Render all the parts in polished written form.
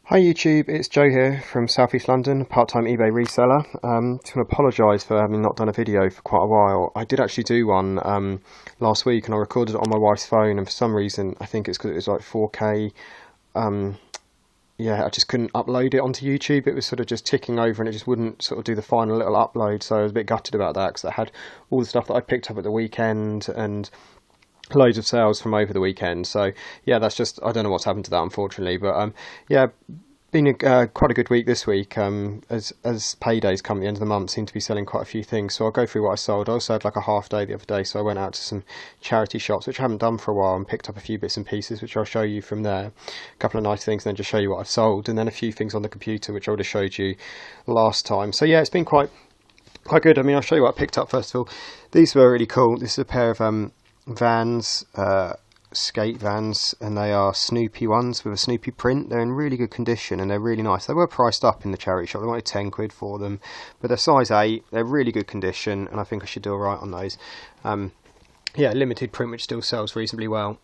Hi YouTube, it's Joe here from South East London, part-time eBay reseller. Just want to apologise for having not done a video for quite a while. I did actually do one last week and I recorded it on my wife's phone, and for some reason, I think it's because it was like 4K, I just couldn't upload it onto YouTube. It was sort of just ticking over and it just wouldn't sort of do the final little upload, so I was a bit gutted about that because I had all the stuff that I picked up at the weekend and loads of sales from over the weekend. So yeah, that's just, I don't know what's happened to that, unfortunately, but been quite a good week this week. As paydays come at the end of the month, seem to be selling quite a few things, so I'll go through what I sold. I also had like a half day the other day, so I went out to some charity shops which I haven't done for a while and picked up a few bits and pieces which I'll show you from there. A couple of nice things, and then just show you what I've sold, and then a few things on the computer which I would have showed you last time. So yeah, it's been quite good. I mean, I'll show you what I picked up first of all. These were really cool. This is a pair of Vans, skate Vans, and they are Snoopy ones with a Snoopy print. They're in really good condition and they're really nice. They were priced up in the charity shop. They wanted 10 quid for them, but they're size 8. They're really good condition, and I think I should do alright on those. Limited print, which still sells reasonably well.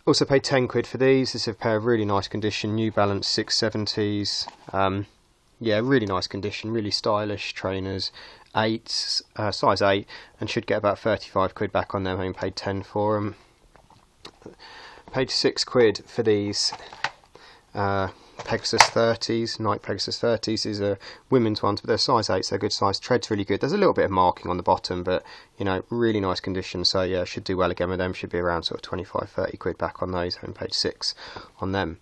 Also paid 10 quid for these. This is a pair of really nice condition New Balance 670s. Really nice condition, really stylish trainers. Size 8, and should get about 35 quid back on them, having paid 10 for them. Paid 6 quid for these Pegasus 30s, Nike Pegasus 30s. These are women's ones, but they're size 8, so they're good size. Tread's really good. There's a little bit of marking on the bottom, but you know, really nice condition. So yeah, should do well again with them. Should be around sort of 25-30 quid back on those, having paid 6 on them.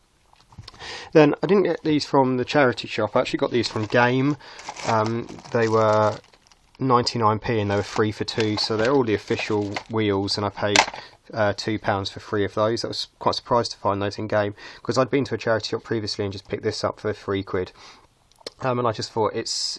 Then I didn't get these from the charity shop. I actually got these from Game. They were 99p and they were 3 for 2, so they're all the official wheels, and I paid £2 for 3 of those. I was quite surprised to find those in Game, because I'd been to a charity shop previously and just picked this up for 3 quid. And I just thought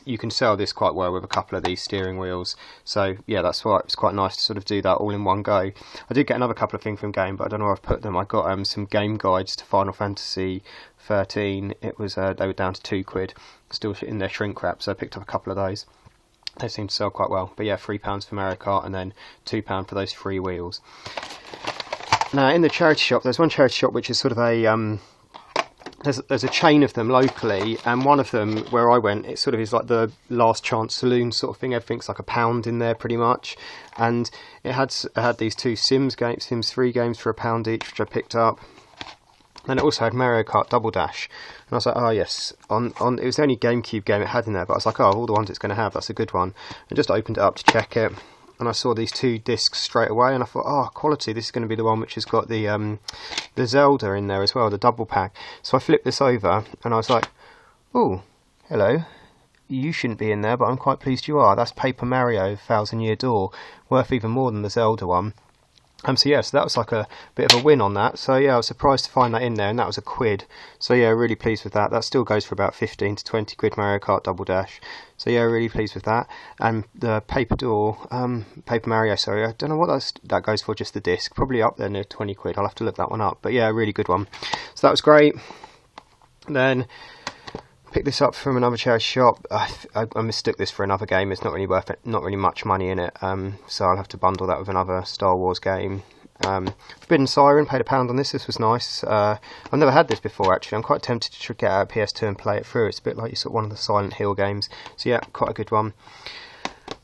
you can sell this quite well with a couple of these steering wheels. So yeah, that's why it was quite nice to sort of do that all in one go. I did get another couple of things from Game, but I don't know where I've put them. I got some game guides to Final Fantasy 13. It was they were down to 2 quid, still in their shrink wrap, so I picked up a couple of those. They seem to sell quite well. But yeah, £3 for Mario Kart and then £2 for those 3 wheels. Now in the charity shop, there's one charity shop which is sort of a there's a chain of them locally, and one of them where I went, it sort of is like the last chance saloon sort of thing. Everything's like £1 in there pretty much, and it had these 2 Sims 3 games for £1 each, which I picked up. And it also had Mario Kart Double Dash, and I was like, oh yes, it was the only GameCube game it had in there, but I was like, oh, of all the ones it's going to have, that's a good one. And just opened it up to check it, and I saw these 2 discs straight away, and I thought, oh, quality, this is going to be the one which has got the Zelda in there as well, the double pack. So I flipped this over, and I was like, oh, hello, you shouldn't be in there, but I'm quite pleased you are. That's Paper Mario Thousand Year Door, worth even more than the Zelda one. So that was like a bit of a win on that. So yeah, I was surprised to find that in there, and that was £1. So yeah, really pleased with that. That still goes for about 15 to 20 quid, Mario Kart Double Dash. So yeah, really pleased with that. And the Paper Mario, sorry, I don't know what that goes for, just the disc. Probably up there near 20 quid. I'll have to look that one up. But yeah, really good one. So that was great. Then picked this up from another charity shop. I mistook this for another game. It's not really worth it, not really much money in it, so I'll have to bundle that with another Star Wars game. Forbidden Siren, paid £1 on this. This was nice. I've never had this before actually. I'm quite tempted to get out a PS2 and play it through. It's a bit like one of the Silent Hill games, so yeah, quite a good one.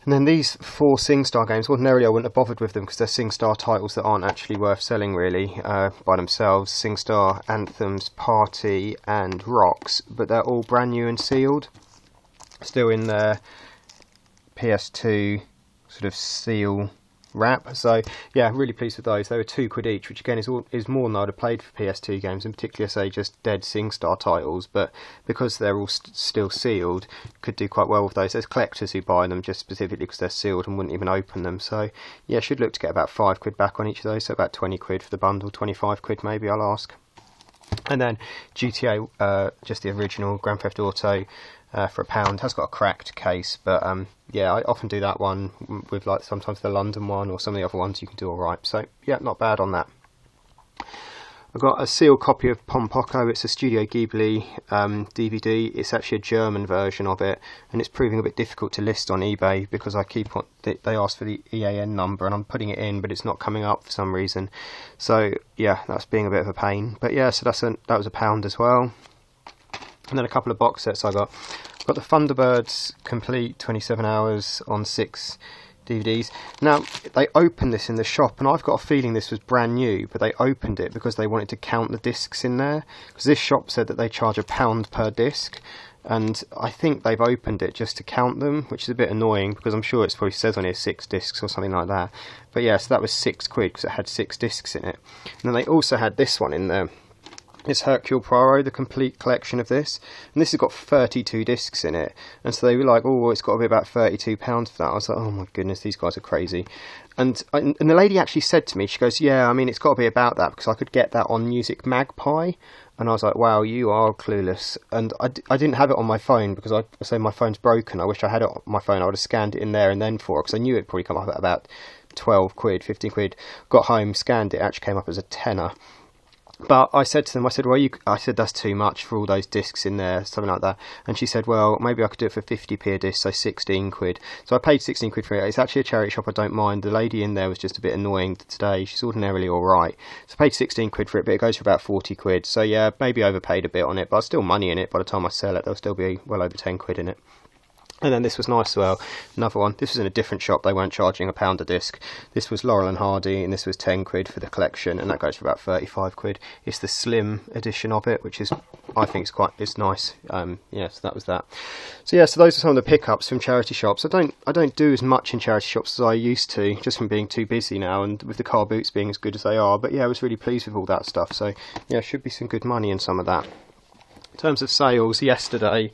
And then these 4 SingStar games, ordinarily I wouldn't have bothered with them because they're SingStar titles that aren't actually worth selling really by themselves. SingStar, Anthems, Party and Rocks, but they're all brand new and sealed. Still in their PS2 sort of seal wrap. So yeah, really pleased with those. They were 2 quid each, which again is more than I'd have played for PS2 games, in particular say just dead SingStar titles, but because they're all still sealed, could do quite well with those. There's collectors who buy them just specifically because they're sealed and wouldn't even open them. So yeah, should look to get about 5 quid back on each of those, so about 20 quid for the bundle, 25 quid maybe, I'll ask. And then GTA, just the original Grand Theft Auto, for £1. Has got a cracked case, but yeah, I often do that one with like sometimes the London one or some of the other ones you can do alright. So yeah, not bad on that. I've got a sealed copy of Pom Poko. It's a Studio Ghibli DVD. It's actually a German version of it, and it's proving a bit difficult to list on eBay because they ask for the EAN number, and I'm putting it in, but it's not coming up for some reason. So yeah, that's being a bit of a pain. But yeah, so that was £1 as well. And then a couple of box sets I got. Got the Thunderbirds Complete 27 Hours on 6 DVDs. Now, they opened this in the shop, and I've got a feeling this was brand new, but they opened it because they wanted to count the discs in there. Because this shop said that they charge £1 per disc, and I think they've opened it just to count them, which is a bit annoying because I'm sure it probably says on here 6 discs or something like that. But yeah, so that was £6 because it had 6 discs in it. And then they also had this one in there. It's Hercule Poirot, the complete collection of this, and this has got 32 discs in it, and so they were like, oh, it's got to be about £32 for that. I was like, oh my goodness, these guys are crazy. And the lady actually said to me, she goes, yeah, I mean, it's got to be about that, because I could get that on Music Magpie. And I was like, wow, you are clueless. And I didn't have it on my phone, because I say my phone's broken. I wish I had it on my phone. I would have scanned it in there and then for it, because I knew it'd probably come up at about 12 quid, 15 quid. Got home, scanned it, actually came up as a tenner. But I said to them, I said, I said, that's too much for all those discs in there, something like that. And she said, well, maybe I could do it for 50p a disc, so 16 quid. So I paid 16 quid for it. It's actually a charity shop, I don't mind. The lady in there was just a bit annoying today. She's ordinarily alright. So I paid 16 quid for it, but it goes for about 40 quid. So yeah, maybe overpaid a bit on it, but still money in it. By the time I sell it, there'll still be well over 10 quid in it. And then this was nice as well, another one. This was in a different shop, they weren't charging £1 a disc. This was Laurel and Hardy, and this was 10 quid for the collection, and that goes for about 35 quid. It's the slim edition of it, which is, I think, it's nice. Yeah, so that was that. So yeah, so those are some of the pickups from charity shops. I don't do as much in charity shops as I used to, just from being too busy now, and with the car boots being as good as they are. But yeah, I was really pleased with all that stuff. So yeah, should be some good money in some of that. In terms of sales, yesterday,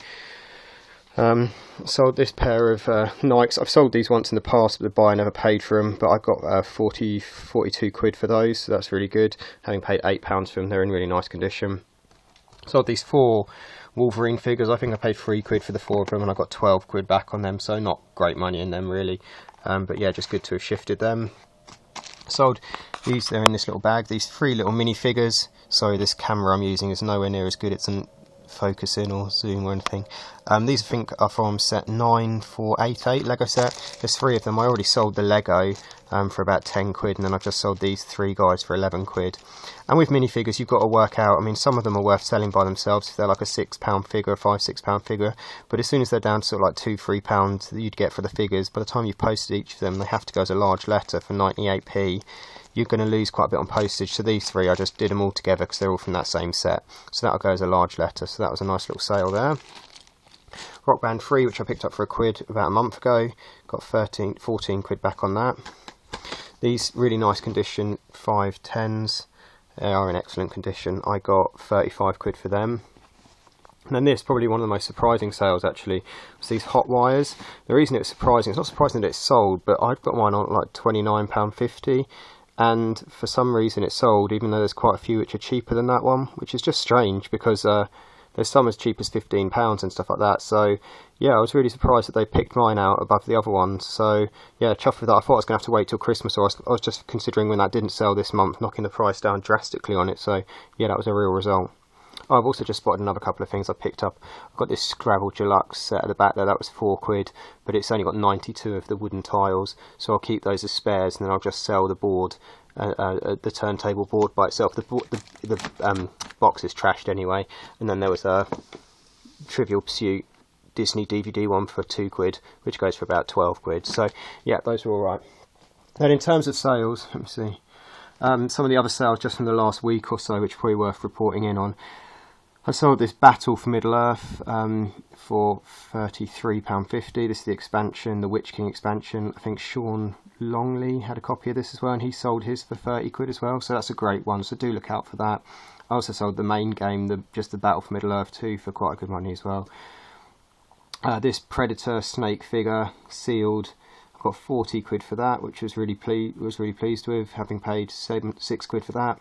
sold this pair of Nikes. I've sold these once in the past, but the buyer never paid for them, but I got 42 quid for those, so that's really good, having paid £8 for them. They're in really nice condition. Sold these 4 Wolverine figures. I think I paid 3 quid for the 4 of them, and I got 12 quid back on them, so not great money in them really, but yeah, just good to have shifted them. Sold these, they're in this little bag, these 3 little mini figures. Sorry, this camera I'm using is nowhere near as good. It's an focus in or zoom or anything. These I think are from set 9488 Lego set. There's 3 of them. I already sold the Lego for about 10 quid, and then I've just sold these 3 guys for 11 quid. And with minifigures, you've got to work out, I mean, some of them are worth selling by themselves if they're like a £6 figure, a £5-6 figure, but as soon as they're down to sort of like £2-3 that you'd get for the figures, by the time you've posted each of them, they have to go as a large letter for 98p. You're going to lose quite a bit on postage. So these 3, I just did them all together because they're all from that same set. So that'll go as a large letter. So that was a nice little sale there. Rock Band 3, which I picked up for £1 about a month ago. Got 14 quid back on that. These really nice condition 510s. They are in excellent condition. I got 35 quid for them. And then this, probably one of the most surprising sales actually, was these hot wires. The reason it was surprising, it's not surprising that it's sold, but I'd got mine on like £29.50. And for some reason it sold, even though there's quite a few which are cheaper than that one, which is just strange because there's some as cheap as £15 and stuff like that. So yeah, I was really surprised that they picked mine out above the other ones. So yeah, chuffed with that. I thought I was going to have to wait till Christmas, or I was just considering when that didn't sell this month, knocking the price down drastically on it. So yeah, that was a real result. Oh, I've also just spotted another couple of things I picked up. I've got this Scrabble Deluxe set at the back there, that was 4 quid, but it's only got 92 of the wooden tiles, so I'll keep those as spares, and then I'll just sell the board, the turntable board by itself. The box is trashed anyway. And then there was a Trivial Pursuit Disney DVD one for 2 quid, which goes for about 12 quid. So yeah, those were alright. Then in terms of sales, let me see. Some of the other sales just from the last week or so, which are probably worth reporting in on. I sold this Battle for Middle-earth for £33.50. This is the expansion, the Witch King expansion. I think Sean Longley had a copy of this as well, and he sold his for 30 quid as well, so that's a great one, so do look out for that. I also sold the main game, just the Battle for Middle-earth 2, for quite a good money as well. This Predator snake figure, sealed, I got 40 quid for that, which was really pleased with, having paid 6 quid for that.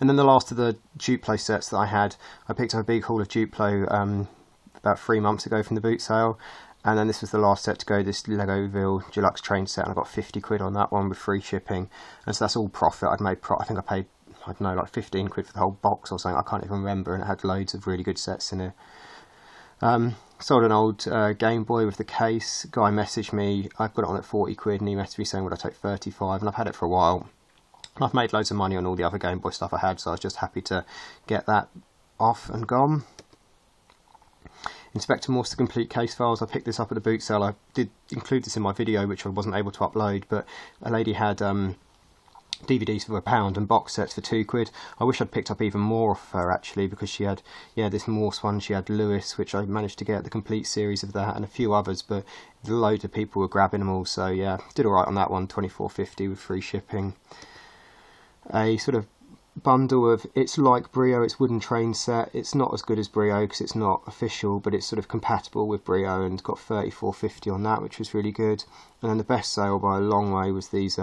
And then the last of the Duplo sets that I had, I picked up a big haul of Duplo about 3 months ago from the boot sale, and then this was the last set to go, this Legoville Deluxe Train set, and I got 50 quid on that one with free shipping, and so that's all profit. I think I paid, I don't know, like 15 quid for the whole box or something, I can't even remember, and it had loads of really good sets in it. Sold an old Game Boy with the case. Guy messaged me, I've got it on at 40 quid, and he messaged me saying would I take 35, and I've had it for a while. And I've made loads of money on all the other Game Boy stuff I had, so I was just happy to get that off and gone. Inspector Morse, the complete case files. I picked this up at the boot sale. I did include this in my video, which I wasn't able to upload, but a lady had DVDs for £1 and box sets for £2. I wish I'd picked up even more off her actually, because she had this Morse one, she had Lewis, which I managed to get the complete series of that, and a few others, but loads of people were grabbing them all, so yeah, did alright on that one. £24.50 with free shipping. A sort of bundle of It's Like Brio, it's wooden train set. It's not as good as Brio because it's not official, but it's sort of compatible with Brio, and got £34.50 on that, which was really good. And then the best sale by a long way was these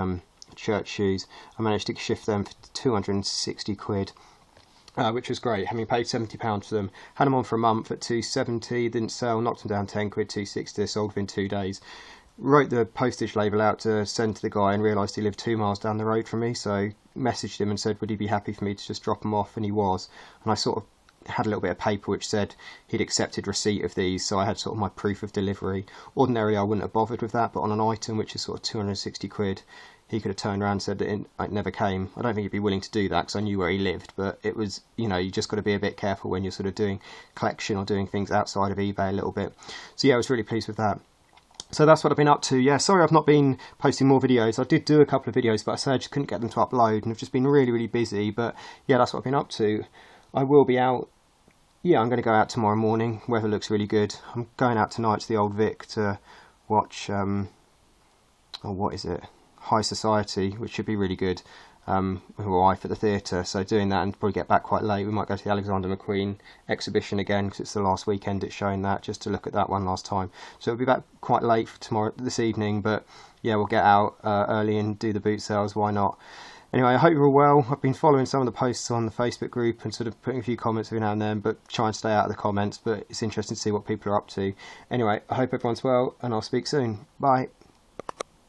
church shoes. I managed to shift them for £260, which was great, having paid £70 for them. Had them on for a month at £270, didn't sell, knocked them down £10, £260, sold within 2 days. Wrote the postage label out to send to the guy and realised he lived 2 miles down the road from me, so messaged him and said would he be happy for me to just drop them off, and he was. And I sort of had a little bit of paper which said he'd accepted receipt of these, so I had sort of my proof of delivery. Ordinarily I wouldn't have bothered with that, but on an item which is sort of £260, he could have turned around and said that it never came. I don't think he'd be willing to do that because I knew where he lived, but it was, you just got to be a bit careful when you're sort of doing collection or doing things outside of eBay a little bit. So yeah, I was really pleased with that. So that's what I've been up to. Yeah, sorry I've not been posting more videos. I did do a couple of videos, but I said I just couldn't get them to upload, and I've just been really, really busy. But yeah, that's what I've been up to. I will be out. Yeah, I'm going to go out tomorrow morning. Weather looks really good. I'm going out tonight to the Old Vic to watch, what is it? High Society, which should be really good, with my wife at the theatre. So doing that, and probably get back quite late. We might go to the Alexander McQueen exhibition again because it's the last weekend it's showing that, just to look at that one last time. So it'll be back quite late for this evening, but yeah, we'll get out early and do the boot sales, why not? Anyway, I hope you're all well. I've been following some of the posts on the Facebook group and sort of putting a few comments every now and then, but try and stay out of the comments, but it's interesting to see what people are up to. Anyway, I hope everyone's well, and I'll speak soon. Bye.